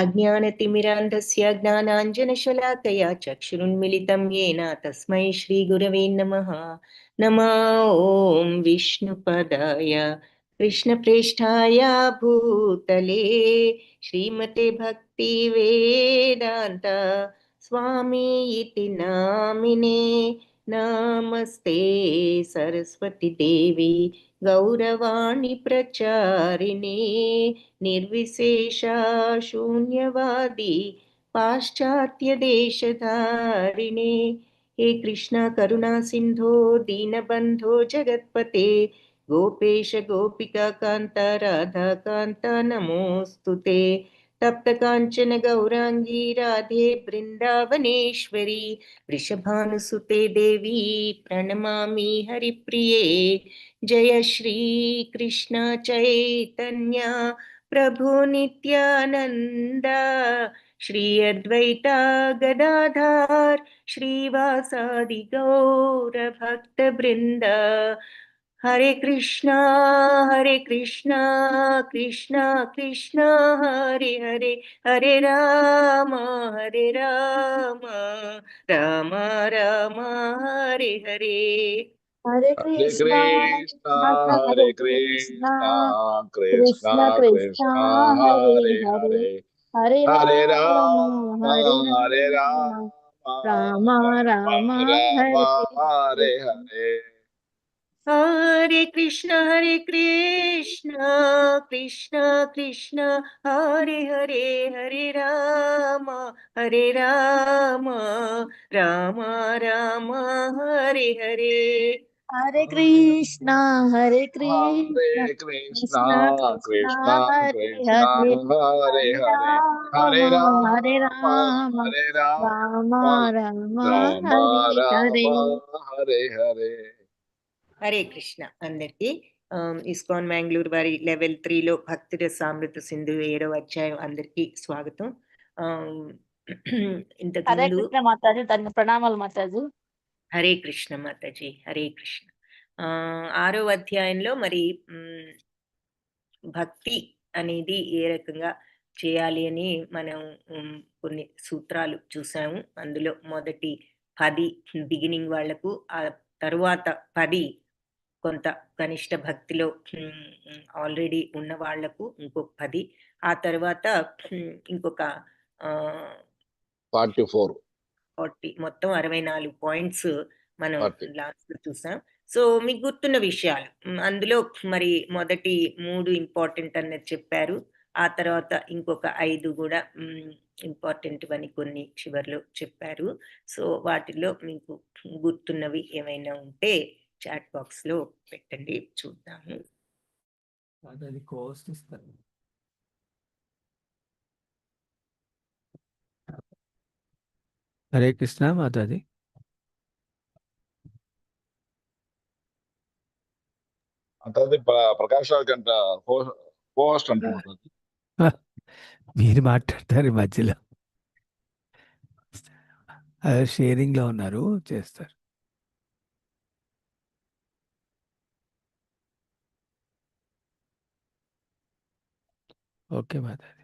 अज्ञानतिमिरान्धस्य ज्ञानाञ्जनशलाकया चक्षुरुन्मिलितं येन तस्मै श्रीगुरवे नमः। नमो ॐ विष्णुपदाय कृष्णप्रेष्ठाय भूतले श्रीमते भक्तिवेदान्त स्वामी इति नामिने। नमस्ते सरस्वती देवी गौरवाणी प्रचारिणे निर्विशेषा शून्यवादी पाश्चात्य देशधारिणे। हे कृष्ण करुणा सिंधो दीनबंधो जगत्पते गोपेश गोपिका कांता राधा कांता नमोस्तुते। तप्त कांचन गौरांगी राधे वृंदावनेश्वरी वृषभानुसुते देवी प्रणमामि हरिप्रिये। जय श्री कृष्ण चैतन्य प्रभु नित्यानंद श्री अद्वैता गदाधर श्रीवासादि गौर भक्त वृंद। हरे कृष्णा कृष्णा कृष्णा हरे हरे, हरे राम राम राम हरे हरे। हरे Hare कृष्णा Krishna, हरे Hare Krishna Krishna, Krishna Krishna Krishna Krishna, हरे Hare हरे, Hare, हरे Hare राम हरे Rama, Hare Ram, Ram Rama, Ram Rama हरे Rama, हरे। Hare Hare. हरे कृष्ण कृष्ण कृष्ण हरे हरे, हरे राम राम राम हरे हरे। हरे Krishna Hare Krishna Krishna, Krishna Krishna हरे Krishna, हरे, Hare हरे Hare, राम Hare हरे Rama, Ram, Hare Ram Rama, Ram Rama Hare Hare. Rama, Hare Hare. Hare Krishna అందరికి. ఇస్కాన్ మ్యాంగ్లూర్ వారి level 3లో భక్తి రసామృత సింధు 7వ అధ్యాయం అందరికి స్వాగతం. ఇంతకు హరే ముందు కృష్ణ మాతాజీ, తన ప్రణామాలు మాతాజీ. హరే కృష్ణ మాతాజీ, హరే కృష్ణ. 6వ అధ్యాయంలో మరి భక్తి అనేది ఏ రకంగా చేయాలి అని మనం కొన్ని సూత్రాలు చూసాము. అందులో మొదటి 10 బిగినింగ్ వాళ్లకు, ఆ తరువాత 10 కొంత కనిష్ట భక్తిలో ఆల్రెడీ ఉన్న వాళ్లకు ఇంకొక 10, ఆ తర్వాత ఇంకొక 40, మొత్తం 64 పాయింట్స్ మనం లాస్ట్ లో చూసాం. సో మీకు గుర్తున్న విషయాలు అందులో మరి మొదటి 3 ఇంపార్టెంట్ అన్నది చెప్పారు. ఆ తర్వాత ఇంకొక 5 కూడా ఇంపార్టెంట్ అని కొన్ని చివర్లో చెప్పారు. సో వాటిలో మీకు గుర్తున్నవి ఏమైనా ఉంటే చాట్ బాక్స్ లో పెట్టండి, చూద్దాము. అది కోస్ట్ ఇస్తారు. హరే కృష్ణ మాతాజీ. అంతది ప్రకాష్ రావు గంట పోస్ట్ అంటున్నారు. మీరు మాట్లాడతారు ఈ మధ్యలో, షేరింగ్ లో ఉన్నారు, చేస్తారు. ఓకే మాతాజీ.